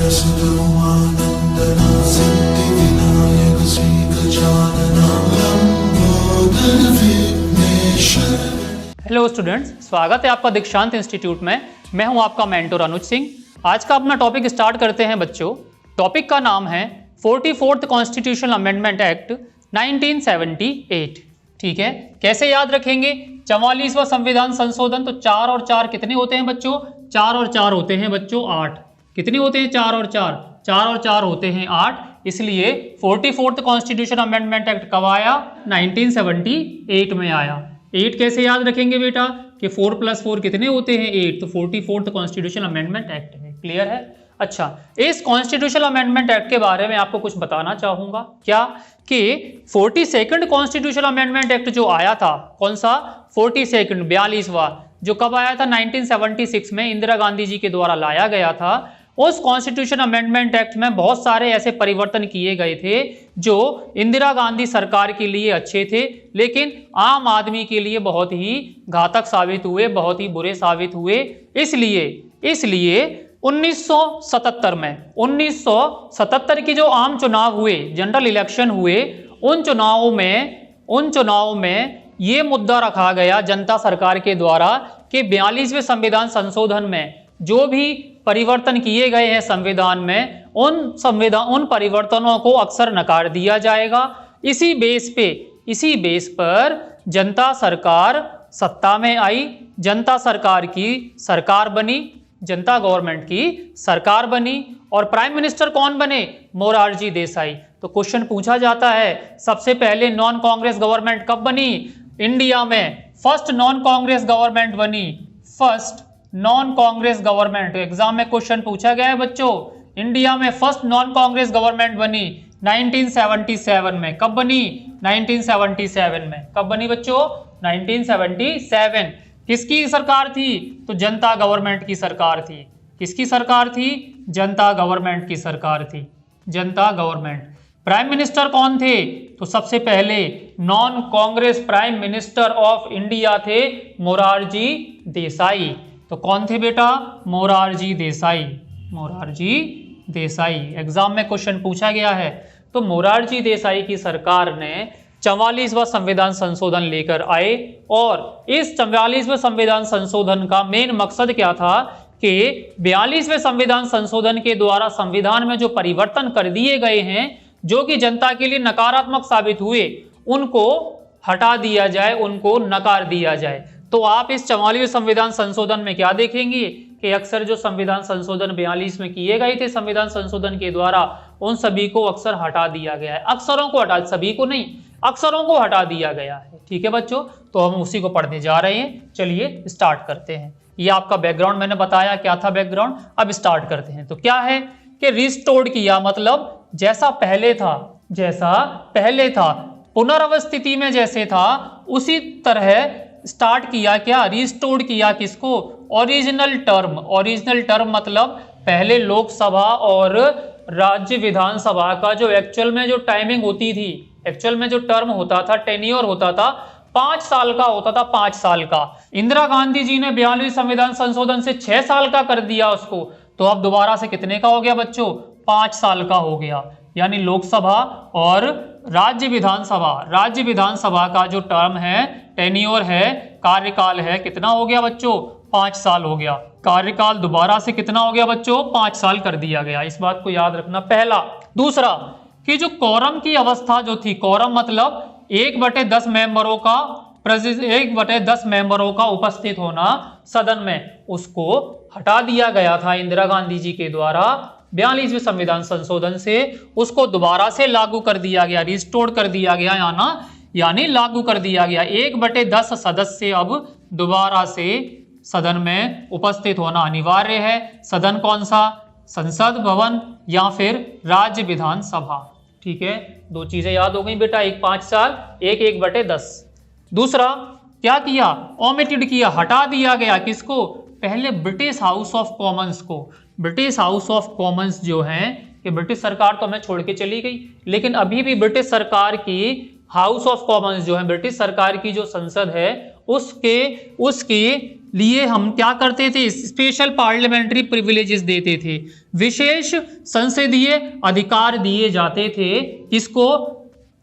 Hello students, स्वागत है आपका दीक्षांत इंस्टीट्यूट में। मैं हूं आपका मेंटर अनुज सिंह। आज का अपना टॉपिक स्टार्ट करते हैं बच्चों। टॉपिक का नाम है 44th कॉन्स्टिट्यूशनल अमेंडमेंट एक्ट 1978। ठीक है, कैसे याद रखेंगे? 44वां संविधान संशोधन, तो 4 और 4 कितने होते हैं बच्चों? 4 और 4 होते हैं बच्चों 8। कितने होते हैं? 4 और 4, 4 और 4 होते हैं 8। इसलिए 44th कॉन्स्टिट्यूशन अमेंडमेंट एक्ट कब आया? 1978 में आया। 8 कैसे याद रखेंगे बेटा कि 4 + 4 कितने होते हैं? 8। तो 44th कॉन्स्टिट्यूशन अमेंडमेंट एक्ट है। क्लियर है? अच्छा, इस कॉन्स्टिट्यूशनल अमेंडमेंट एक्ट के बारे में आपको कुछ बताना चाहूंगा। क्या कि 42nd कॉन्स्टिट्यूशनल अमेंडमेंट एक्ट जो आया था, कौन सा? 42nd 42वां, जो कब आया था? 1976 में इंदिरा गांधी जी के द्वारा लाया गया था। उस कॉन्स्टिट्यूशन अमेंडमेंट एक्ट में बहुत सारे ऐसे परिवर्तन किए गए थे जो इंदिरा गांधी सरकार के लिए अच्छे थे, लेकिन आम आदमी के लिए बहुत ही घातक साबित हुए, बहुत ही बुरे साबित हुए। इसलिए 1977 की जो आम चुनाव हुए, जनरल इलेक्शन हुए, उन चुनावों में ये मुद्दा रखा गया जनता सरकार के द्वारा कि 42वें संविधान संशोधन में जो भी परिवर्तन किए गए हैं संविधान में, उन परिवर्तनों को अक्सर नकार दिया जाएगा। इसी बेस पर जनता सरकार सत्ता में आई, जनता सरकार की सरकार बनी, जनता गवर्नमेंट की सरकार बनी। और प्राइम मिनिस्टर कौन बने? मोरारजी देसाई। तो क्वेश्चन पूछा जाता है, सबसे पहले नॉन कांग्रेस गवर्नमेंट कब बनी इंडिया में? फर्स्ट नॉन कांग्रेस गवर्नमेंट बनी, first non Congress government. Exam में क्वेश्चन पूछा गया है बच्चों, इंडिया में फर्स्ट नॉन कांग्रेस गवर्नमेंट बनी 1977 में। कब बनी? 1977 में। कब बनी बच्चों? 1977। किसकी सरकार थी? तो जनता गवर्नमेंट की सरकार थी। किसकी सरकार थी? जनता गवर्नमेंट की सरकार थी, जनता गवर्नमेंट। प्राइम मिनिस्टर कौन थे? तो सबसे पहले non Congress prime minister of India थे मोरारजी देसाई। तो कौन थे बेटा? मोरारजी देसाई। मोरारजी देसाई एग्जाम में क्वेश्चन पूछा गया है। तो मोरारजी देसाई की सरकार ने 44वां संविधान संशोधन लेकर आए, और इस 44वें संविधान संशोधन का मेन मकसद क्या था कि 42वें संविधान संशोधन के द्वारा संविधान में जो परिवर्तन कर दिए गए हैं, जो कि जनता के लिए नकारात्मक साबित हुए, उनको हटा दिया जाए, उनको नकार दिया जाए। तो आप इस 44वें संविधान संशोधन में क्या देखेंगे कि अक्सर जो संविधान संशोधन 42 में किए गए थे संविधान संशोधन के द्वारा, उन सभी को अक्सर हटा दिया गया है। अक्सरों को हटा, सभी को नहीं, अक्सरों को हटा दिया गया है। ठीक है बच्चों, तो हम उसी को पढ़ने जा रहे हैं। चलिए स्टार्ट करते हैं। ये आपका बैकग्राउंड मैंने बताया, क्या था बैकग्राउंड। अब स्टार्ट करते हैं। तो क्या है कि रिस्टोर्ड किया, मतलब जैसा पहले था, पुनर्वस्थिति में जैसे था उसी तरह स्टार्ट किया। क्या? रिस्टोर्ड किया। किसको? ओरिजिनल टर्म मतलब पहले लोकसभा और राज्य विधानसभा का जो एक्चुअल में जो टाइमिंग होती थी, एक्चुअल में जो टर्म होता था, टेन्योर होता था, 5 साल का होता था, 5 साल का। इंदिरा गांधी जी ने 42वें संविधान संशोधन से 6 साल का कर दिया उसको। तो अब दोबारा से कितने का हो गया बच्चों? 5 साल का हो गया। यानी लोकसभा और राज्य विधानसभा का जो टर्म है, टेन्योर है, कार्यकाल है, कितना हो गया बच्चों? 5 साल हो गया। कार्यकाल दोबारा से कितना हो गया बच्चों? 5 साल कर दिया गया। इस बात को याद रखना, पहला। दूसरा कि जो कोरम की अवस्था जो थी, कोरम मतलब 1/10 मेंबरों का उपस्थित होना सदन में, उसको हटा दिया गया था इंदिरा गांधी जी के द्वारा 42वें संविधान संशोधन से। उसको दोबारा से लागू कर दिया गया, रिस्टोर कर दिया गया, यानी लागू कर दिया गया। 1/10 सदस्य अब दोबारा से सदन में उपस्थित होना अनिवार्य है। सदन कौन सा? संसद भवन या फिर राज्य विधानसभा। ठीक है, 2 चीजें याद हो गई बेटा, एक 5 साल, एक 1/10। दूसरा क्या किया? ओमिटेड किया, हटा दिया गया। किसको? पहले ब्रिटिश हाउस ऑफ कॉमन्स को। ब्रिटिश हाउस ऑफ कॉमन्स जो है कि ब्रिटिश सरकार तो हमें छोड़ के चली गई, लेकिन अभी भी ब्रिटिश सरकार की हाउस ऑफ कॉमन्स जो है, ब्रिटिश सरकार की जो संसद है, उसके लिए हम क्या करते थे, स्पेशल पार्लियामेंट्री प्रिविलेजेस देते थे, विशेष संसदीय अधिकार दिए जाते थे। किसको?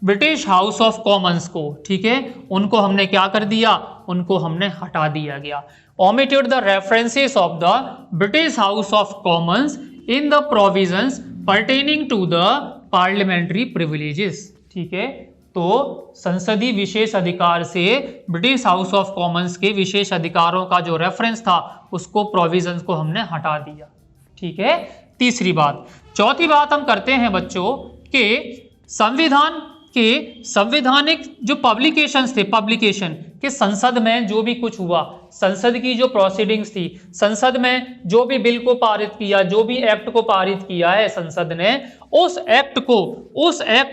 ब्रिटिश हाउस ऑफ कॉमन्स को। ठीक है, उनको हमने क्या कर दिया, उनको हमने हटा दिया गया। omitted the references of the British House of Commons in the provisions pertaining to the parliamentary privileges। ठीक है, तो संसदीय विशेष अधिकार से ब्रिटिश हाउस ऑफ कॉमन्स के विशेष अधिकारों का जो रेफरेंस था उसको, प्रोविजंस को हमने हटा दिया। ठीक है, तीसरी बात। चौथी बात हम करते हैं बच्चों के संविधान के संवैधानिक जो पब्लिकेशंस थे, पब्लिकेशन के संसद में जो भी कुछ हुआ, संसद की जो प्रोसीडिंग्स थी, संसद में जो भी बिल को पारित किया, जो भी एक्ट को पारित किया है संसद ने, उस एक्ट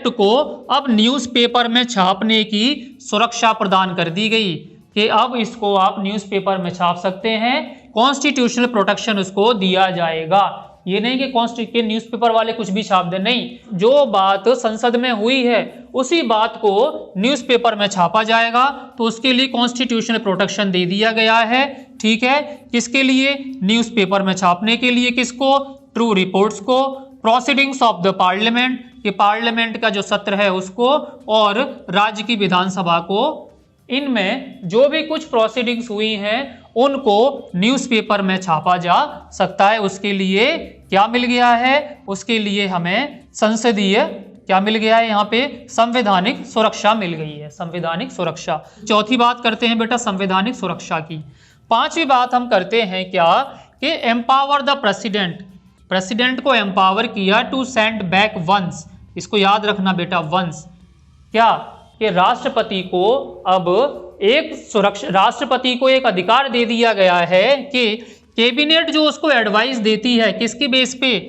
को अब न्यूज़पेपर में छापने की सुरक्षा प्रदान कर दी गई कि अब इसको आप न्यूज़पेपर में छाप सकते हैं, कॉन्स्टिट्यूशनल प्रोटेक्शन उसको दिया जाएगा। ये नहीं कि न्यूज़पेपर वाले कुछ भी छाप दें, नहीं, जो बात संसद में हुई है उसी बात को न्यूज़पेपर में छापा जाएगा, तो उसके लिए कॉन्स्टिट्यूशनल प्रोटेक्शन दे दिया गया है। ठीक है, किसके लिए? न्यूज़पेपर में छापने के लिए। किसको? ट्रू रिपोर्ट्स को, प्रोसीडिंग्स ऑफ द पार्लियामेंट, कि पार्लियामेंट का जो सत्र है उसको, और राज्य की विधानसभा को। इनमें जो भी कुछ प्रोसीडिंग्स हुई हैं उनको न्यूज़पेपर में छापा जा सकता है। उसके लिए क्या मिल गया है? उसके लिए हमें संसदीय क्या मिल गया है? यहाँ पे संवैधानिक सुरक्षा मिल गई है, संवैधानिक सुरक्षा। चौथी बात करते हैं बेटा संवैधानिक सुरक्षा की। पांचवी बात हम करते हैं क्या, कि एम्पावर द प्रेसिडेंट, प्रेसिडेंट को एम्पावर किया टू सेंड बैक वंस। इसको याद रखना बेटा, वंस क्या, कि राष्ट्रपति को अब राष्ट्रपति को एक अधिकार दे दिया गया है कि कैबिनेट जो उसको एडवाइस देती है, किसके बेस पे?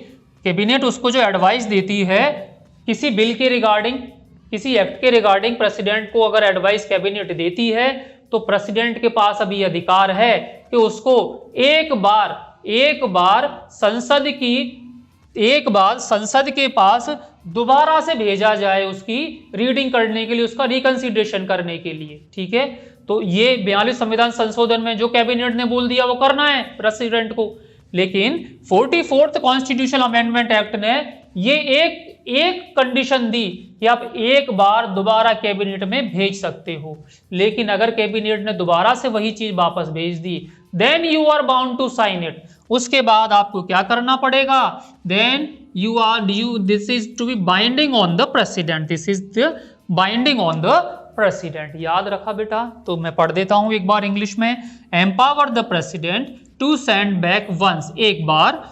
कैबिनेट उसको जो एडवाइस देती है किसी बिल के रिगार्डिंग, किसी एक्ट के रिगार्डिंग, प्रेसिडेंट को अगर एडवाइस कैबिनेट देती है तो प्रेसिडेंट के पास अभी अधिकार है कि उसको एक बार संसद के पास दोबारा से भेजा जाए उसकी रीडिंग करने के लिए, उसका रिकंसिडरेशन करने के लिए। ठीक है, तो ये 42 संविधान संशोधन में जो कैबिनेट ने बोल दिया वो करना है प्रेसिडेंट को। लेकिन 44th कॉन्स्टिट्यूशनल अमेंडमेंट एक्ट ने ये एक कंडीशन दी कि आप एक बार दोबारा कैबिनेट में भेज सकते हो, लेकिन अगर कैबिनेट ने दोबारा से वही चीज वापस भेज दी, then you are bound to sign it. उसके बाद आपको क्या करना पड़ेगा? Then this is to be binding on the president, this is the binding on the president. याद रखा बेटा, तो मैं पढ़ देता हूं एक बार इंग्लिश में। Empower the president to send back once, एक बार,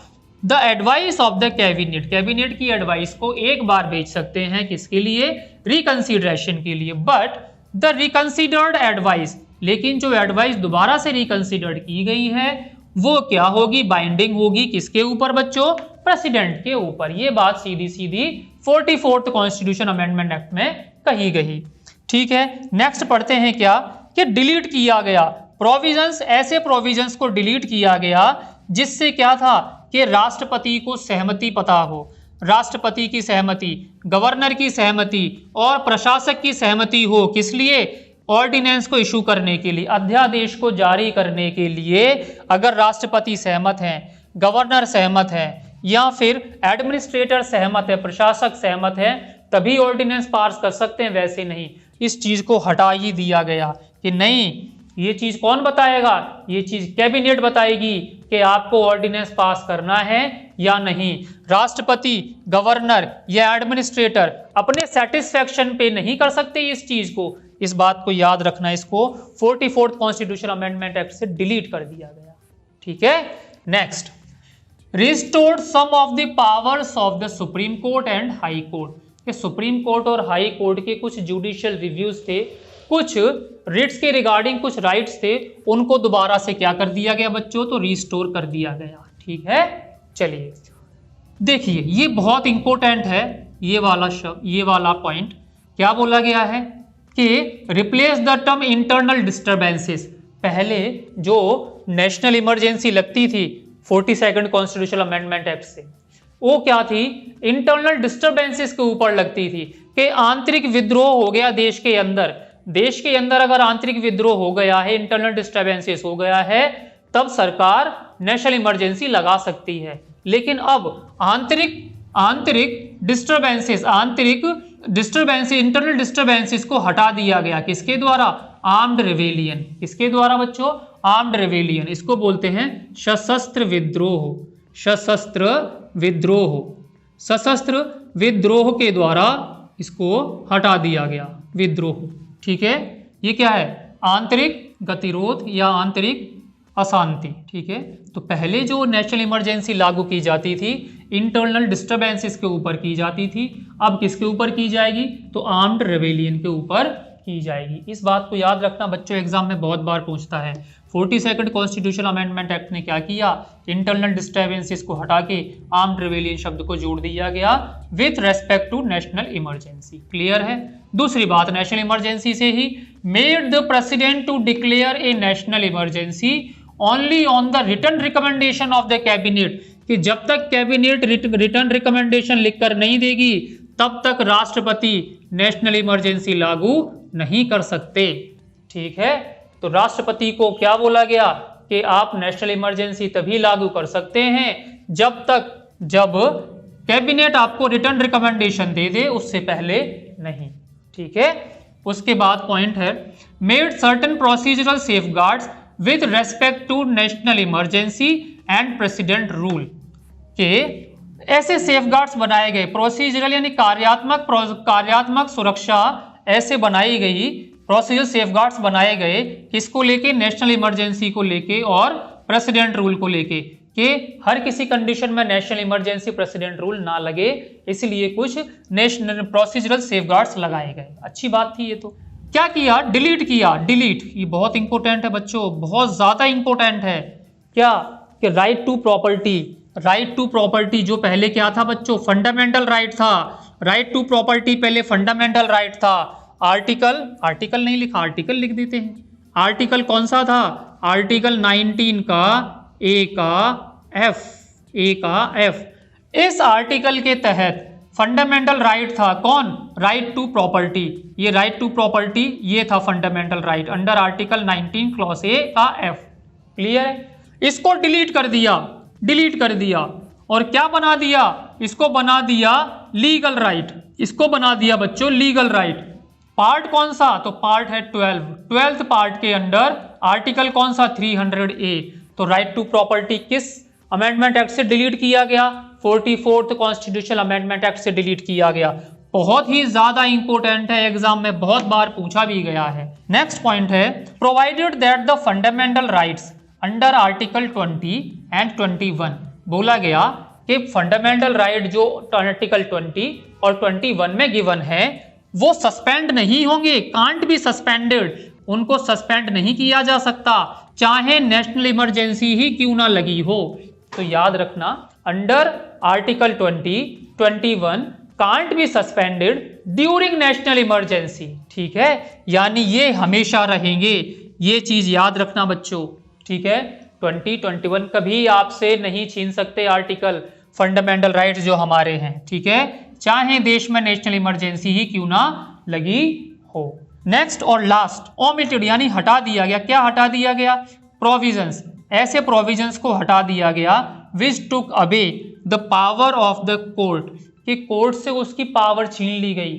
the advice of the cabinet, cabinet की एडवाइस को एक बार भेज सकते हैं, किसके लिए? रिकंसिडरेशन के लिए। बट द रिकंसिडर्ड एडवाइस, लेकिन जो एडवाइस दोबारा से रिकंसिडर्ड की गई है वो क्या होगी? बाइंडिंग होगी। किसके ऊपर बच्चों? प्रेसिडेंट के ऊपर। ये बात सीधी सीधी 44th कॉन्स्टिट्यूशन अमेंडमेंट एक्ट में कही गई। ठीक है, नेक्स्ट पढ़ते हैं क्या, कि डिलीट किया गया प्रोविजंस, ऐसे प्रोविजंस को डिलीट किया गया जिससे क्या था कि राष्ट्रपति को सहमति पता हो, राष्ट्रपति की सहमति, गवर्नर की सहमति और प्रशासक की सहमति हो। किस लिए? ऑर्डिनेंस को इशू करने के लिए, अध्यादेश को जारी करने के लिए अगर राष्ट्रपति सहमत हैं, गवर्नर सहमत है, या फिर एडमिनिस्ट्रेटर सहमत है, प्रशासक सहमत है, तभी ऑर्डिनेंस पास कर सकते हैं, वैसे नहीं। इस चीज को हटा ही दिया गया कि नहीं, ये चीज कौन बताएगा? ये चीज कैबिनेट बताएगी कि आपको ऑर्डिनेंस पास करना है या नहीं। राष्ट्रपति, गवर्नर या एडमिनिस्ट्रेटर अपने सेटिस्फेक्शन पे नहीं कर सकते इस चीज को। इस बात को याद रखना, इसको 44th कॉन्स्टिट्यूशन अमेंडमेंट एक्ट से डिलीट कर दिया गया। ठीक है, next, restored some of the powers of the supreme court and high court, कि सुप्रीम कोर्ट और हाई कोर्ट के कुछ जुडिशियल रिव्यूज थे, कुछ रिट्स के रिगार्डिंग कुछ राइट्स थे, उनको दोबारा से क्या कर दिया गया बच्चों? तो रिस्टोर कर दिया गया। ठीक है, चलिए देखिए, ये बहुत इंपॉर्टेंट है, ये वाला शब्द, ये वाला पॉइंट। क्या बोला गया है कि replace the term internal disturbances. पहले जो नेशनल इमरजेंसी लगती थी 42nd कॉन्स्टिट्यूशनल अमेंडमेंट एक्ट से, वो क्या थी? इंटरनल डिस्टर्बेंसेस के ऊपर लगती थी कि आंतरिक विद्रोह हो गया देश के अंदर, देश के अंदर अगर आंतरिक विद्रोह हो गया है, इंटरनल डिस्टर्बेंसेस हो गया है, तब सरकार नेशनल इमरजेंसी लगा सकती है। लेकिन अब आंतरिक डिस्टर्बेंसेस इंटरनल डिस्टर्बेंसेस को हटा दिया गया। किसके द्वारा? Armed rebellion. किसके द्वारा बच्चों? Armed rebellion. इसको बोलते हैं सशस्त्र विद्रोह। सशस्त्र विद्रोह के द्वारा इसको हटा दिया गया, विद्रोह। ठीक है, ये क्या है? आंतरिक गतिरोध या आंतरिक अशांति। ठीक है, तो पहले जो नेशनल इमरजेंसी लागू की जाती थी इंटरनल डिस्टर्बेंसेस के ऊपर की जाती थी, अब किसके ऊपर की जाएगी? तो आर्म्ड रेवेलियन के ऊपर की जाएगी। इस बात को याद रखना बच्चों, एग्जाम में बहुत बार पूछता है। 42nd कॉन्स्टिट्यूशनल अमेंडमेंट एक्ट ने क्या किया? इंटरनल डिस्टर्बेंसेस को हटा के आर्म्ड रेवेलियन शब्द को जोड़ दिया गया with respect to national emergency. Clear है? दूसरी बात, नेशनल इमरजेंसी से ही made the president to declare a national emergency only on the written recommendation of the cabinet, कि जब तक कैबिनेट रिटन रिकमेंडेशन लिखकर नहीं देगी तब तक राष्ट्रपति नेशनल इमरजेंसी लागू नहीं कर सकते। ठीक है, तो राष्ट्रपति को क्या बोला गया कि आप नेशनल इमरजेंसी तभी लागू कर सकते हैं जब कैबिनेट आपको रिटन रिकमेंडेशन दे दे, उससे पहले नहीं। ठीक है, उसके बाद पॉइंट है made certain procedural safeguards with respect to national emergency and president rule, के ऐसे सेफगार्ड्स बनाए गए, प्रोसीजरल यानी कार्यात्मक सुरक्षा ऐसे बनाई गई, प्रोसीजर सेफगार्ड्स बनाए गए, किसको लेके? नेशनल इमरजेंसी को लेके और प्रेसिडेंट रूल को लेके, कि हर किसी कंडीशन में नेशनल इमरजेंसी प्रेसिडेंट रूल ना लगे, इसलिए कुछ नेशनल प्रोसीजरल सेफगार्ड्स लगाए गए। अच्छी बात थी ये। तो क्या किया? डिलीट किया। डिलीट, ये बहुत इंपॉर्टेंट है बच्चों, बहुत ज्यादा इंपॉर्टेंट है। क्या? कि राइट टू प्रॉपर्टी जो पहले क्या था बच्चों? फंडामेंटल राइट था। राइट टू प्रॉपर्टी पहले फंडामेंटल राइट था। आर्टिकल नहीं लिखा, आर्टिकल लिख देते हैं। आर्टिकल कौन सा था? आर्टिकल 19 का ए का एफ। इस आर्टिकल के तहत फंडामेंटल राइट था कौन? Right to property. ये राइट टू प्रॉपर्टी ये था fundamental right under article 19 clause A का एफ। क्लियर है? इसको डिलीट कर दिया और क्या बना दिया? इसको बना दिया लीगल राइट। इसको बना दिया बच्चों लीगल राइट। पार्ट कौन सा? तो पार्ट है 12th पार्ट के अंडर आर्टिकल कौन सा? 300A। तो राइट टू प्रॉपर्टी किस अमेंडमेंट एक्ट से डिलीट किया गया? 44th कॉन्स्टिट्यूशनल अमेंडमेंट एक्ट से डिलीट किया गया। बहुत ही ज्यादा इंपॉर्टेंट है, एग्जाम में बहुत बार पूछा भी गया है। नेक्स्ट पॉइंट है provided that the fundamental rights under article 20 and 21, बोला गया कि फंडामेंटल राइट जो आर्टिकल 20 और 21 में गिवन है वो सस्पेंड नहीं होंगे, कांट बी सस्पेंडेड, उनको सस्पेंड नहीं किया जा सकता चाहे नेशनल इमरजेंसी ही क्यों ना लगी हो। तो याद रखना under article 20, 21 can't be suspended during national emergency. ठीक है, यानी ये हमेशा रहेंगे, ये चीज याद रखना बच्चों। ठीक है, 20, 21 कभी आपसे नहीं छीन सकते आर्टिकल, फंडामेंटल राइट्स जो हमारे हैं। ठीक है, चाहे देश में नेशनल इमरजेंसी ही क्यों ना लगी हो। नेक्स्ट और लास्ट, ओमिटेड यानी हटा दिया गया। क्या हटा दिया गया? प्रोविजंस, ऐसे प्रोविजंस को हटा दिया गया which took away the power of the court, कि कोर्ट से उसकी पावर छीन ली गई।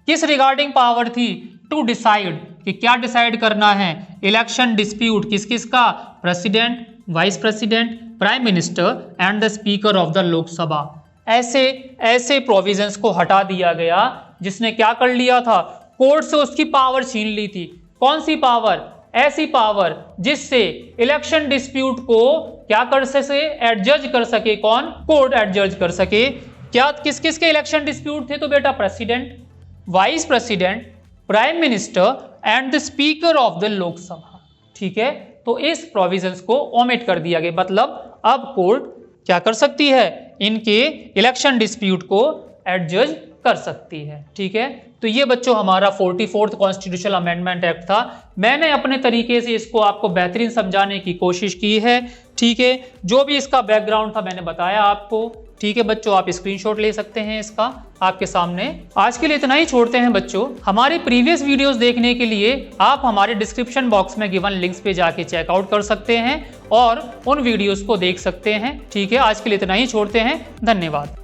किस रिगार्डिंग पावर थी? टू डिसाइड, कि क्या डिसाइड करना है? इलेक्शन डिस्प्यूट किस किस का? President, vice president, prime minister and the speaker of the Lok Sabha. ऐसे प्रोविजंस को हटा दिया गया जिसने क्या कर लिया था? कोर्ट से उसकी पावर छीन ली थी। कौन सी पावर? ऐसी पावर जिससे इलेक्शन डिस्प्यूट को क्या कर सके? एडजज कर सके। कौन? कोर्ट एडजज कर सके। क्या किस किस के इलेक्शन डिस्प्यूट थे? तो बेटा president, vice president, prime minister and the speaker of the Lok Sabha. ठीक है, तो इस प्रोविजंस को ओमिट कर दिया गया, मतलब अब कोर्ट क्या कर सकती है? इनके इलेक्शन डिस्प्यूट को एडजज कर सकती है। ठीक है, तो ये बच्चों हमारा 44th कॉन्स्टिट्यूशनल अमेंडमेंट एक्ट था। मैंने अपने तरीके से इसको आपको बेहतरीन समझाने की कोशिश की है, ठीक है। जो भी इसका बैकग्राउंड था मैंने बताया आपको, ठीक है बच्चों। आप स्क्रीनशॉट ले सकते हैं इसका आपके सामने। आज के लिए इतना ही छोड़ते हैं बच्चों। हमारे प्रीवियस वीडियोस देखने के लिए आप हमारे डिस्क्रिप्शन बॉक्स में गिवन लिंक्स पे जाके चेकआउट कर सकते हैं और उन वीडियोस को देख सकते हैं, ठीक है। आज के लिए इतना ही छोड़ते हैं, धन्यवाद।